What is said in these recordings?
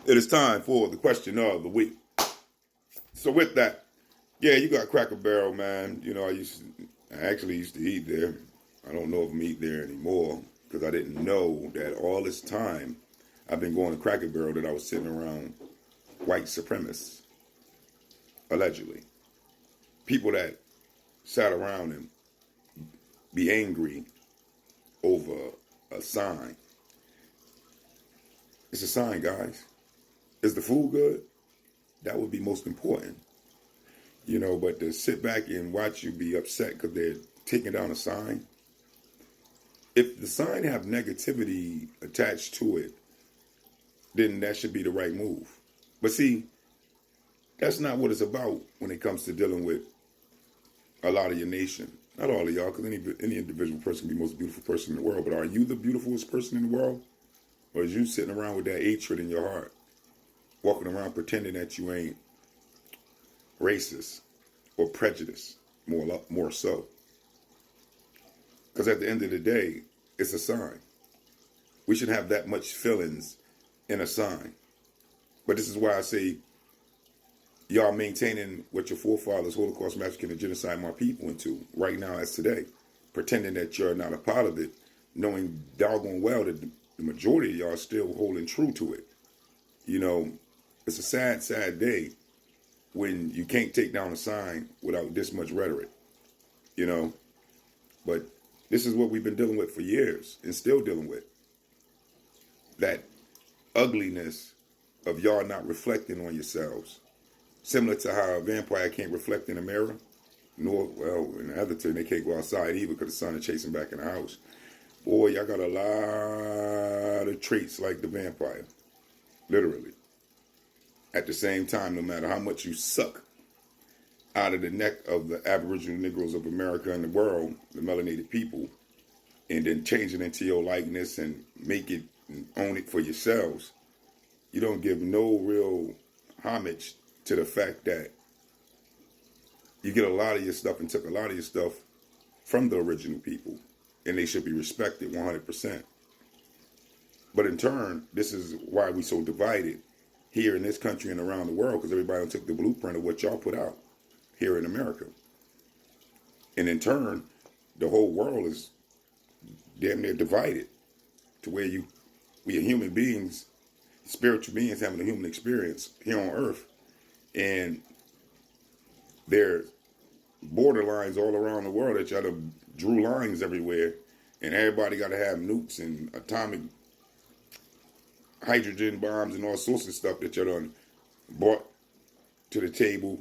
It is time for the question of the week. So with that, yeah, you got Cracker Barrel, man. You know, I actually used to eat there. I don't know if I'm eating there anymore because I didn't know that all this time I've been going to Cracker Barrel that I was sitting around white supremacists, allegedly. People that sat around and be angry over a sign. It's a sign, guys. Is the food good? That would be most important. You know, but to sit back and watch you be upset because they're taking down a sign. If the sign have negativity attached to it, then that should be the right move. But see, that's not what it's about when it comes to dealing with a lot of your nation. Not all of y'all, because any individual person can be the most beautiful person in the world. But are you the beautifulest person in the world? Or is you sitting around with that hatred in your heart? Walking around pretending that you ain't racist or prejudiced, more so. Because at the end of the day, it's a sign. We should have that much feelings in a sign. But this is why I say y'all maintaining what your forefathers, Holocaust, massacre, and genocide my people into right now as today. Pretending that you're not a part of it, knowing doggone well that the majority of y'all are still holding true to it. You know, it's a sad, sad day when you can't take down a sign without this much rhetoric, you know. But this is what we've been dealing with for years and still dealing with. That ugliness of y'all not reflecting on yourselves. Similar to how a vampire can't reflect in a mirror, nor, well, in the other turn, they can't go outside either because the sun is chasing back in the house. Boy, y'all got a lot of traits like the vampire, literally. At the same time, no matter how much you suck out of the neck of the Aboriginal Negroes of America and the world, the melanated people, and then change it into your likeness and make it and own it for yourselves, you don't give no real homage to the fact that you get a lot of your stuff and took a lot of your stuff from the original people, and they should be respected 100%. But in turn, this is why we so divided here in this country and around the world, because everybody took the blueprint of what y'all put out here in America. And in turn, the whole world is damn near divided to where we are human beings, spiritual beings having a human experience here on earth. And there's borderlines all around the world that y'all done drew lines everywhere. And everybody got to have nukes and atomic hydrogen bombs and all sorts of stuff that y'all done brought to the table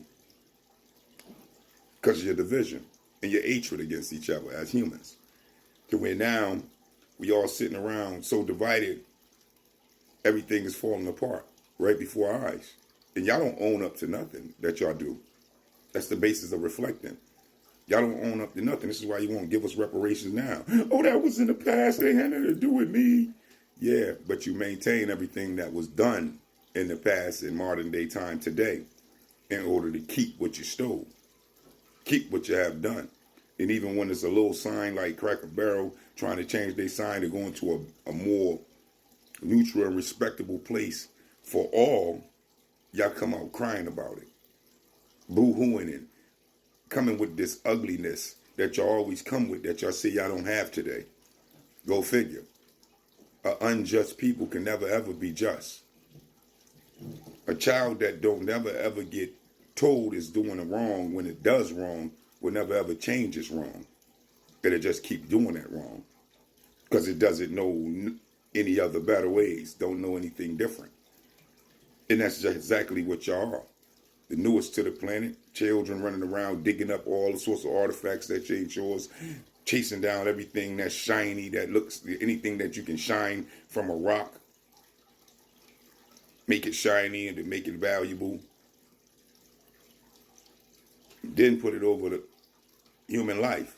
because of your division and your hatred against each other as humans. To where now we all sitting around so divided, everything is falling apart right before our eyes. And y'all don't own up to nothing that y'all do. That's the basis of reflecting. Y'all don't own up to nothing. This is why you won't give us reparations now. Oh, that was in the past. They had nothing to do with me. Yeah, but you maintain everything that was done in the past in modern day time today in order to keep what you stole. Keep what you have done. And even when it's a little sign like Cracker Barrel trying to change their sign to go into a more neutral and respectable place for all, y'all come out crying about it. Boo-hooing and coming with this ugliness that y'all always come with that y'all say y'all don't have today. Go figure. Unjust people can never ever be just. A child that don't never ever get told is doing it wrong when it does wrong will never ever change its wrong. It'll just keep doing it wrong because it doesn't know any other better ways, don't know anything different. And that's just exactly what y'all are. The newest to the planet, children running around digging up all the sorts of artifacts that ain't yours, chasing down everything that's shiny, that looks, anything that you can shine from a rock, make it shiny and to make it valuable. Then put it over to human life,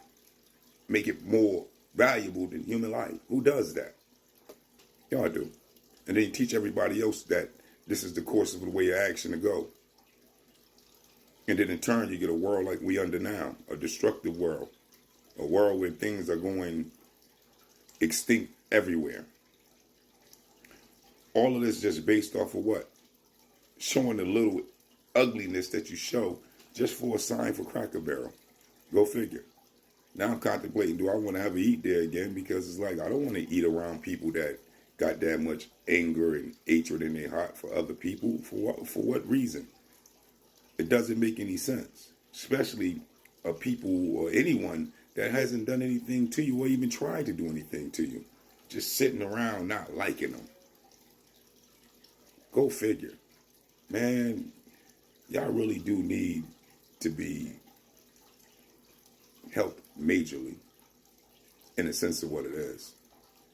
make it more valuable than human life. Who does that? Y'all do. And then you teach everybody else that this is the course of the way of action to go. And then in turn, you get a world like we under now, a destructive world, a world where things are going extinct everywhere. All of this just based off of what? Showing the little ugliness that you show just for a sign for Cracker Barrel. Go figure. Now I'm contemplating, do I want to ever eat there again? Because it's like, I don't want to eat around people that got that much anger and hatred in their heart for other people. For what reason? It doesn't make any sense. Especially a people or anyone that hasn't done anything to you or even tried to do anything to you. Just sitting around not liking them. Go figure. Man, y'all really do need to be helped majorly in the sense of what it is.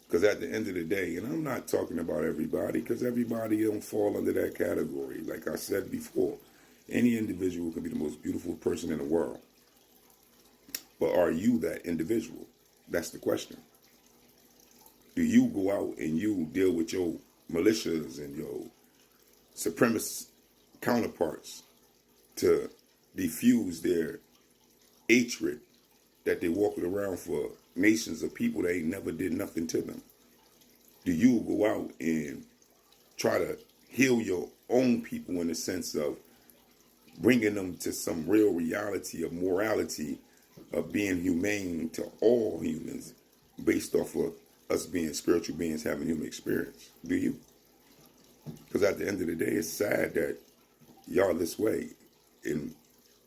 Because at the end of the day, and I'm not talking about everybody, because everybody don't fall under that category. Like I said before, any individual can be the most beautiful person in the world. But are you that individual? That's the question. Do you go out and you deal with your militias and your supremacist counterparts to diffuse their hatred that they walking around for nations of people that ain't never did nothing to them? Do you go out and try to heal your own people in the sense of bringing them to some real reality of morality, of being humane to all humans based off of us being spiritual beings having human experience? Do you? Because at the end of the day, it's sad that y'all this way and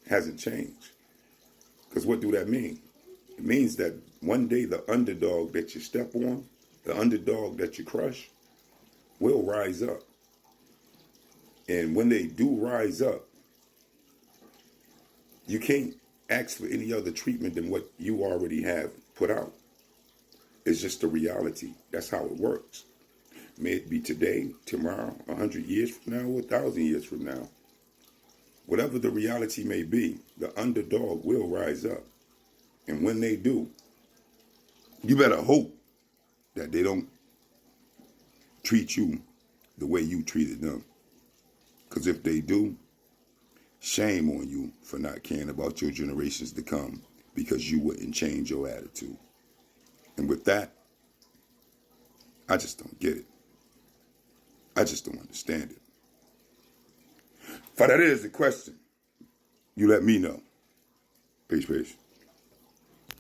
hasn't changed. Because what do that mean? It means that one day the underdog that you step on, the underdog that you crush, will rise up. And when they do rise up, you can't ask for any other treatment than what you already have put out. It's just the reality. That's how it works. May it be today, tomorrow, 100 years from now, or 1,000 years from now. Whatever the reality may be, the underdog will rise up. And when they do, you better hope that they don't treat you the way you treated them. Because if they do, shame on you for not caring about your generations to come, because you wouldn't change your attitude. And with that, I just don't get it. I just don't understand it. If that is the question, you let me know. Peace, peace.